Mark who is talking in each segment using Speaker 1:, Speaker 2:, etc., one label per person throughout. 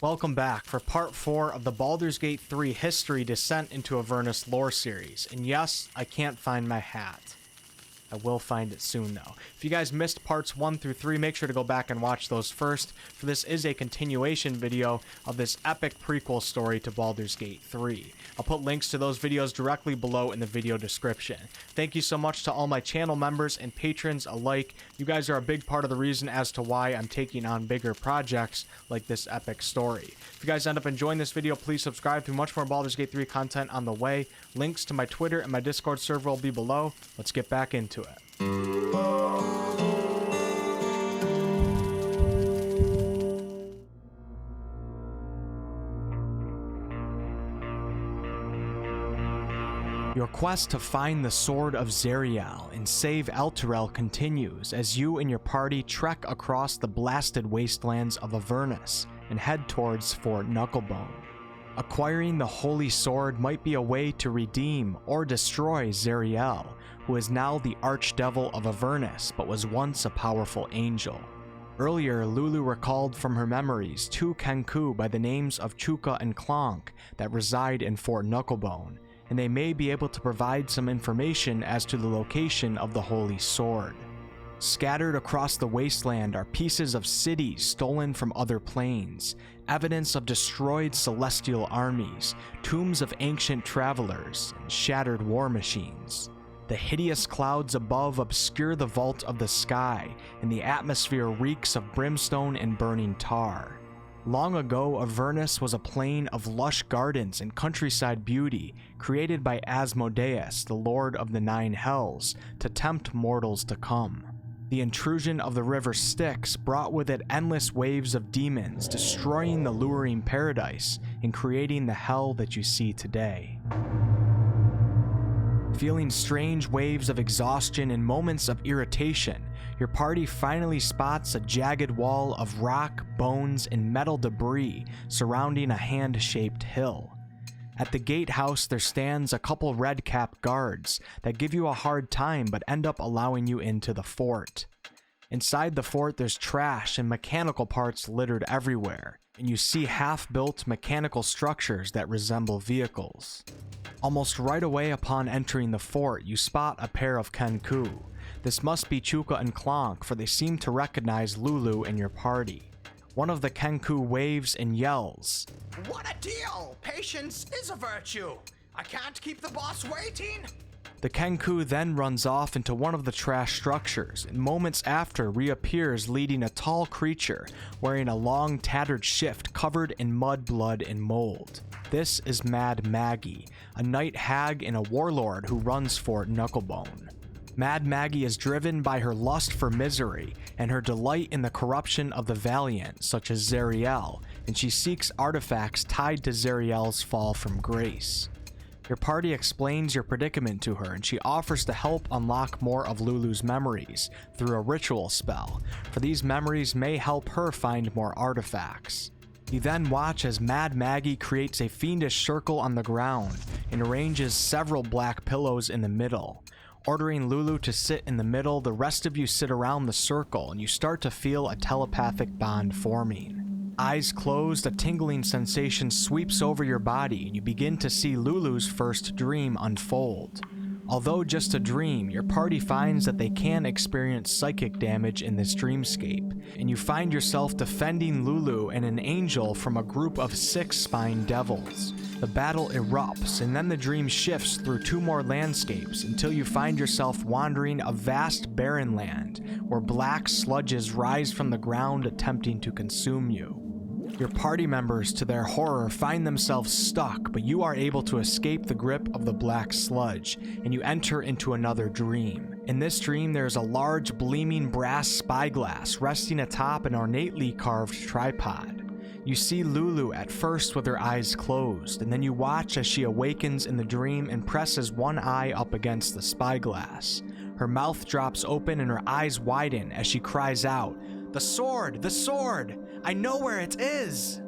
Speaker 1: Welcome back for part 4 of the Baldur's Gate 3 History Descent Into Avernus lore series. And yes, I can't find my hat. I will find it soon though. If you guys missed parts 1 through 3, make sure to go back and watch those first, for this is a continuation video of this epic prequel story to Baldur's Gate 3. I'll put links to those videos directly below in the video description. Thank you so much to all my channel members and patrons alike. You guys are a big part of the reason as to why I'm taking on bigger projects like this epic story. If you guys end up enjoying this video, please subscribe to much more Baldur's Gate 3 content on the way. Links to my Twitter and my Discord server will be below. Let's get back into it. Your quest to find the Sword of Zariel and save Elturel continues as you and your party trek across the blasted wastelands of Avernus and head towards Fort Knucklebone. Acquiring the Holy Sword might be a way to redeem or destroy Zariel, who is now the Archdevil of Avernus but was once a powerful angel. Earlier, Lulu recalled from her memories 2 Kenku by the names of Chuka and Clonk that reside in Fort Knucklebone, and they may be able to provide some information as to the location of the Holy Sword. Scattered across the wasteland are pieces of cities stolen from other planes, evidence of destroyed celestial armies, tombs of ancient travelers, and shattered war machines. The hideous clouds above obscure the vault of the sky, and the atmosphere reeks of brimstone and burning tar. Long ago, Avernus was a plain of lush gardens and countryside beauty, created by Asmodeus, the Lord of the Nine Hells, to tempt mortals to come. The intrusion of the river Styx brought with it endless waves of demons, destroying the luring paradise and creating the hell that you see today. Feeling strange waves of exhaustion and moments of irritation, your party finally spots a jagged wall of rock, bones, and metal debris surrounding a hand-shaped hill. At the gatehouse, there stands a couple red-capped guards that give you a hard time but end up allowing you into the fort. Inside the fort, there's trash and mechanical parts littered everywhere, and you see half-built mechanical structures that resemble vehicles. Almost right away upon entering the fort, you spot a pair of Kenku. This must be Chuka and Clonk, for they seem to recognize Lulu and your party. One of the Kenku waves and yells,
Speaker 2: "What a deal! Patience is a virtue! I can't keep the boss waiting!"
Speaker 1: The Kenku then runs off into one of the trash structures, and moments after reappears leading a tall creature wearing a long tattered shift covered in mud, blood, and mold. This is Mad Maggie, a night hag and a warlord who runs Fort Knucklebone. Mad Maggie is driven by her lust for misery and her delight in the corruption of the valiant, such as Zariel, and she seeks artifacts tied to Zariel's fall from grace. Your party explains your predicament to her, and she offers to help unlock more of Lulu's memories through a ritual spell, for these memories may help her find more artifacts. You then watch as Mad Maggie creates a fiendish circle on the ground and arranges several black pillows in the middle. Ordering Lulu to sit in the middle, the rest of you sit around the circle and you start to feel a telepathic bond forming. Eyes closed, a tingling sensation sweeps over your body and you begin to see Lulu's first dream unfold. Although just a dream, your party finds that they can experience psychic damage in this dreamscape, and you find yourself defending Lulu and an angel from a group of 6 spine devils. The battle erupts, and then the dream shifts through 2 more landscapes until you find yourself wandering a vast barren land where black sludges rise from the ground attempting to consume you. Your party members, to their horror, find themselves stuck, but you are able to escape the grip of the black sludge, and you enter into another dream. In this dream, there is a large, gleaming brass spyglass resting atop an ornately carved tripod. You see Lulu at first with her eyes closed, and then you watch as she awakens in the dream and presses one eye up against the spyglass. Her mouth drops open and her eyes widen as she cries out, "The sword! The sword! I know where it is!"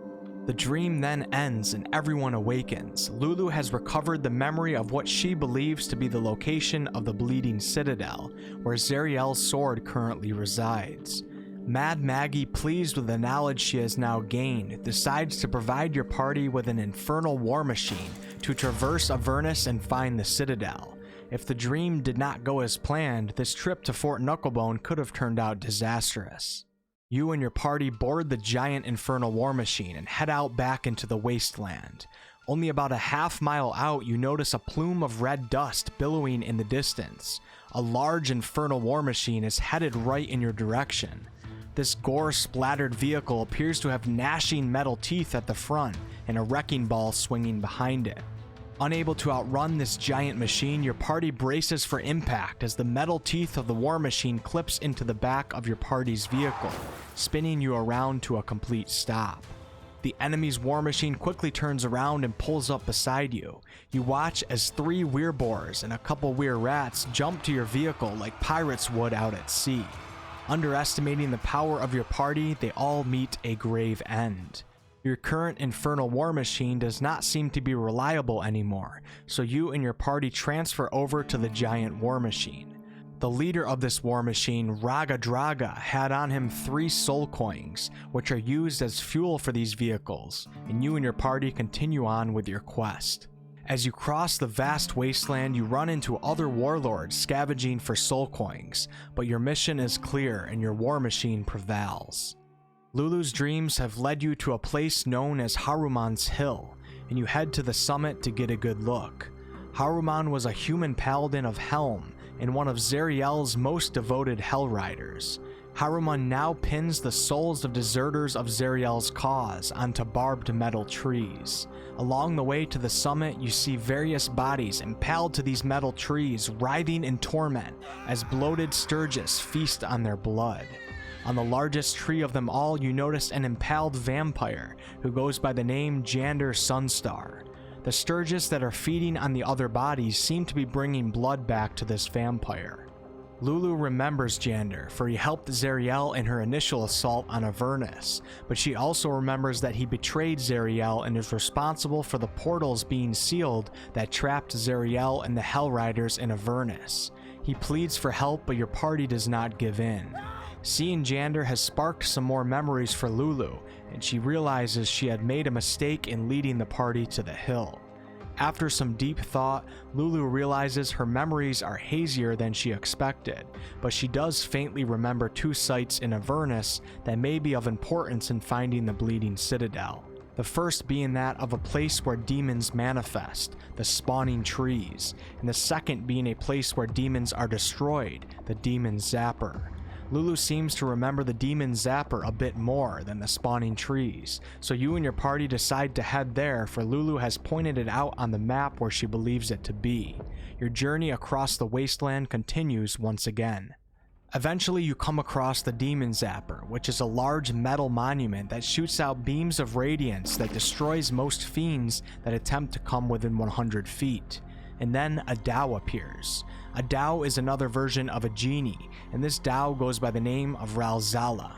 Speaker 1: The dream then ends and everyone awakens. Lulu has recovered the memory of what she believes to be the location of the Bleeding Citadel, where Zariel's sword currently resides. Mad Maggie, pleased with the knowledge she has now gained, decides to provide your party with an infernal war machine to traverse Avernus and find the Citadel. If the dream did not go as planned, this trip to Fort Knucklebone could have turned out disastrous. You and your party board the giant infernal war machine and head out back into the wasteland. Only about a half-mile out, you notice a plume of red dust billowing in the distance. A large infernal war machine is headed right in your direction. This gore-splattered vehicle appears to have gnashing metal teeth at the front and a wrecking ball swinging behind it. Unable to outrun this giant machine, your party braces for impact as the metal teeth of the war machine clips into the back of your party's vehicle, spinning you around to a complete stop. The enemy's war machine quickly turns around and pulls up beside you. You watch as 3 weirboars and a couple weir rats jump to your vehicle like pirates would out at sea. Underestimating the power of your party, they all meet a grave end. Your current infernal war machine does not seem to be reliable anymore, so you and your party transfer over to the giant war machine. The leader of this war machine, Raga Draga, had on him 3 soul coins, which are used as fuel for these vehicles, and you and your party continue on with your quest. As you cross the vast wasteland, you run into other warlords scavenging for soul coins, but your mission is clear and your war machine prevails. Lulu's dreams have led you to a place known as Haruman's Hill, and you head to the summit to get a good look. Haruman was a human paladin of Helm and one of Zariel's most devoted Hell Riders. Haruman now pins the souls of deserters of Zariel's cause onto barbed metal trees. Along the way to the summit, you see various bodies impaled to these metal trees, writhing in torment as bloated Sturgis feast on their blood. On the largest tree of them all, you notice an impaled vampire who goes by the name Jander Sunstar. The Sturgis that are feeding on the other bodies seem to be bringing blood back to this vampire. Lulu remembers Jander, for he helped Zariel in her initial assault on Avernus, but she also remembers that he betrayed Zariel and is responsible for the portals being sealed that trapped Zariel and the Hell Riders in Avernus. He pleads for help, but your party does not give in. Seeing Jander has sparked some more memories for Lulu, and she realizes she had made a mistake in leading the party to the hill. After some deep thought, Lulu realizes her memories are hazier than she expected, but she does faintly remember 2 sites in Avernus that may be of importance in finding the Bleeding Citadel. The first being that of a place where demons manifest, the spawning trees, and the second being a place where demons are destroyed, the demon zapper. Lulu seems to remember the demon zapper a bit more than the spawning trees, so you and your party decide to head there, for Lulu has pointed it out on the map where she believes it to be. Your journey across the wasteland continues once again. Eventually you come across the demon zapper, which is a large metal monument that shoots out beams of radiance that destroys most fiends that attempt to come within 100 feet. And then a Dao appears. A Dao is another version of a genie, and this Dao goes by the name of Ralzala.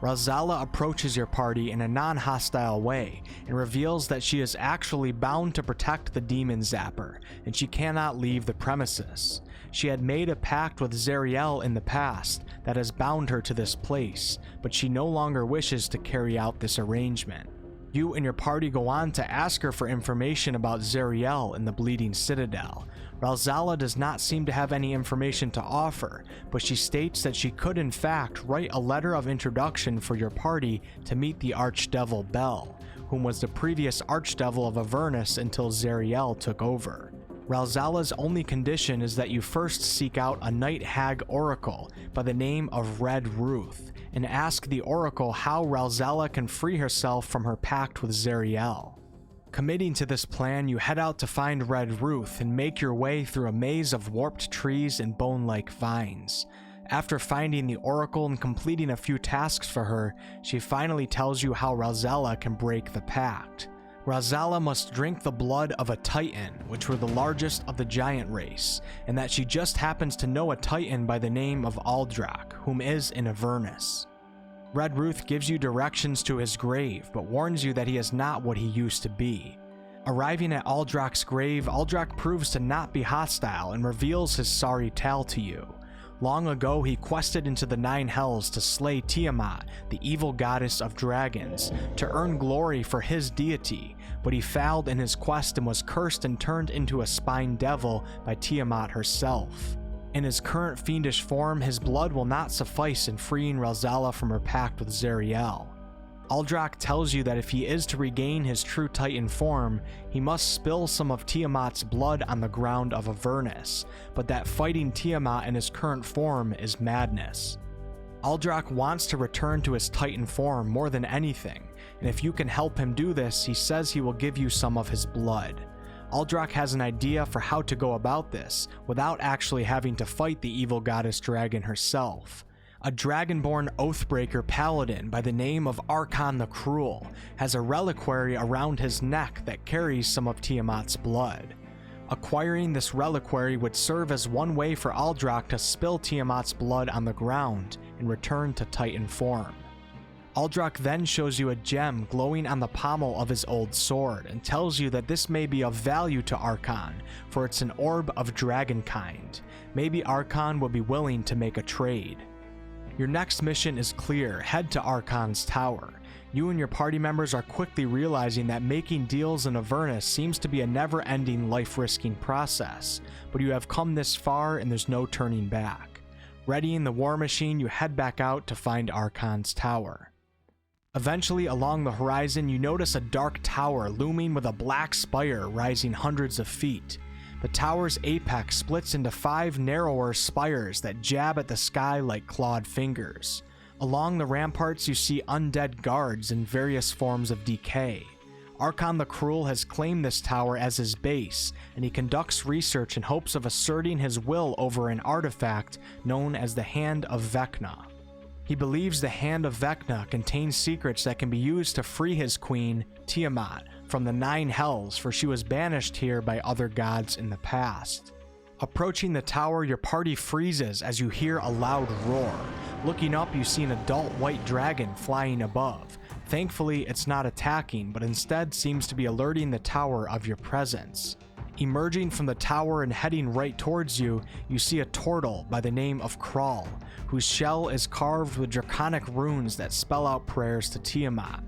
Speaker 1: Ralzala approaches your party in a non-hostile way and reveals that she is actually bound to protect the demon zapper, and she cannot leave the premises. She had made a pact with Zariel in the past that has bound her to this place, but she no longer wishes to carry out this arrangement. You and your party go on to ask her for information about Zariel and the Bleeding Citadel. Ralzala does not seem to have any information to offer, but she states that she could in fact write a letter of introduction for your party to meet the Archdevil Bel, whom was the previous Archdevil of Avernus until Zariel took over. Ralzala's only condition is that you first seek out a night hag oracle by the name of Red Ruth, and ask the oracle how Ralzala can free herself from her pact with Zariel. Committing to this plan, you head out to find Red Ruth and make your way through a maze of warped trees and bone-like vines. After finding the oracle and completing a few tasks for her, she finally tells you how Ralzala can break the pact. Ralzala must drink the blood of a Titan, which were the largest of the giant race, and that she just happens to know a Titan by the name of Aldrak, whom is in Avernus. Red Ruth gives you directions to his grave, but warns you that he is not what he used to be. Arriving at Aldrak's grave, Aldrak proves to not be hostile and reveals his sorry tale to you. Long ago, he quested into the 9 hells to slay Tiamat, the evil goddess of dragons, to earn glory for his deity, but he failed in his quest and was cursed and turned into a spine devil by Tiamat herself. In his current fiendish form, his blood will not suffice in freeing Ralzala from her pact with Zariel. Aldrak tells you that if he is to regain his true Titan form, he must spill some of Tiamat's blood on the ground of Avernus, but that fighting Tiamat in his current form is madness. Aldrak wants to return to his Titan form more than anything, and if you can help him do this, he says he will give you some of his blood. Aldrak has an idea for how to go about this without actually having to fight the evil goddess dragon herself. A dragonborn oathbreaker paladin by the name of Archon the Cruel has a reliquary around his neck that carries some of Tiamat's blood. Acquiring this reliquary would serve as one way for Aldrak to spill Tiamat's blood on the ground and return to Titan form. Aldrak then shows you a gem glowing on the pommel of his old sword and tells you that this may be of value to Archon, for it's an orb of dragonkind. Maybe Archon would be willing to make a trade. Your next mission is clear: head to Archon's tower. You and your party members are quickly realizing that making deals in Avernus seems to be a never-ending life-risking process, but you have come this far and there's no turning back. Readying the war machine, you head back out to find Archon's tower. Eventually, along the horizon, you notice a dark tower looming with a black spire rising hundreds of feet. The tower's apex splits into 5 narrower spires that jab at the sky like clawed fingers. Along the ramparts, you see undead guards in various forms of decay. Archon the Cruel has claimed this tower as his base, and he conducts research in hopes of asserting his will over an artifact known as the Hand of Vecna. He believes the Hand of Vecna contains secrets that can be used to free his queen, Tiamat, from the 9 hells, for she was banished here by other gods in the past. Approaching the tower, your party freezes as you hear a loud roar. Looking up, you see an adult white dragon flying above. Thankfully, it's not attacking, but instead seems to be alerting the tower of your presence. Emerging from the tower and heading right towards you, you see a turtle by the name of Kral, whose shell is carved with draconic runes that spell out prayers to Tiamat.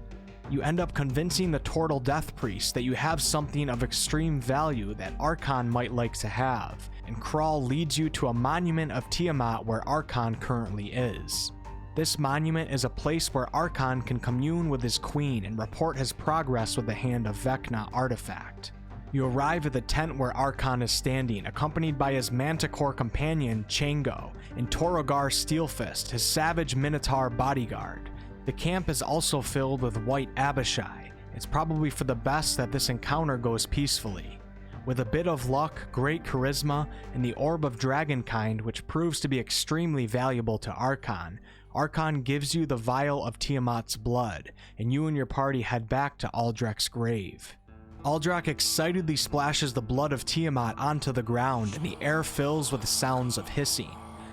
Speaker 1: You end up convincing the turtle death priest that you have something of extreme value that Archon might like to have, and Kral leads you to a monument of Tiamat where Archon currently is. This monument is a place where Archon can commune with his queen and report his progress with the Hand of Vecna artifact. You arrive at the tent where Archon is standing, accompanied by his manticore companion, Chango, and Torogar Steelfist, his savage minotaur bodyguard. The camp is also filled with white Abishai. It's probably for the best that this encounter goes peacefully. With a bit of luck, great charisma, and the Orb of Dragonkind, which proves to be extremely valuable to Archon, Archon gives you the vial of Tiamat's blood, and you and your party head back to Aldrak's grave. Aldrak excitedly splashes the blood of Tiamat onto the ground, and the air fills with the sounds of hissing.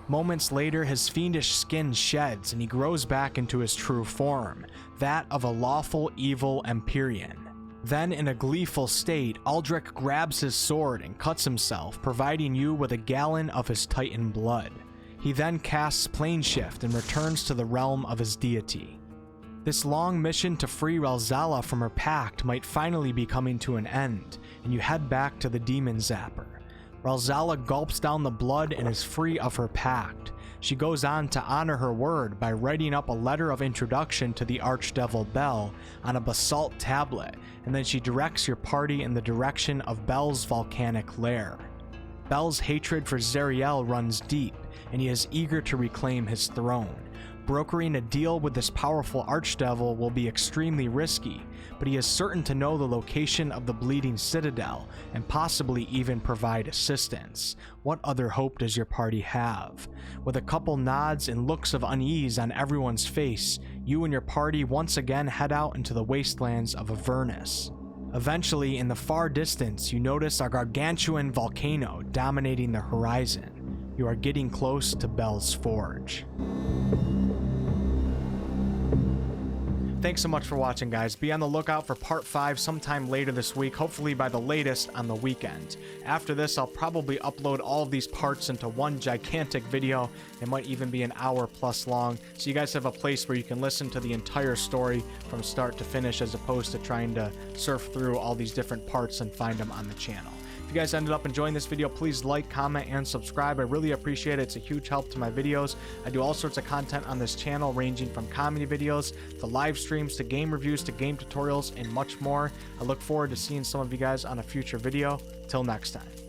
Speaker 1: Moments later, his fiendish skin sheds and he grows back into his true form, that of a lawful evil Empyrean. Then, in a gleeful state, Aldrak grabs his sword and cuts himself, providing you with a gallon of his Titan blood. He then casts Plane Shift and returns to the realm of his deity. This long mission to free Ralzala from her pact might finally be coming to an end, and you head back to the Demon Zapper. Ralzala gulps down the blood and is free of her pact. She goes on to honor her word by writing up a letter of introduction to the Archdevil Bel on a basalt tablet, and then she directs your party in the direction of Bel's volcanic lair. Bel's hatred for Zariel runs deep, and he is eager to reclaim his throne. Brokering a deal with this powerful archdevil will be extremely risky, but he is certain to know the location of the Bleeding Citadel and possibly even provide assistance. What other hope does your party have? With a couple nods and looks of unease on everyone's face, you and your party once again head out into the wastelands of Avernus. Eventually, in the far distance, you notice a gargantuan volcano dominating the horizon. You are getting close to Bel's Forge. Thanks so much for watching, guys. Be on the lookout for part 5 sometime later this week, hopefully by the latest on the weekend. After this, I'll probably upload all of these parts into one gigantic video. It might even be an hour plus long, so you guys have a place where you can listen to the entire story from start to finish, as opposed to trying to surf through all these different parts and find them on the channel. If you guys ended up enjoying this video, please like, comment, and subscribe. I really appreciate it. It's a huge help to my videos. I do all sorts of content on this channel, ranging from comedy videos to live streams to game reviews to game tutorials and much more. I look forward to seeing some of you guys on a future video. Till next time.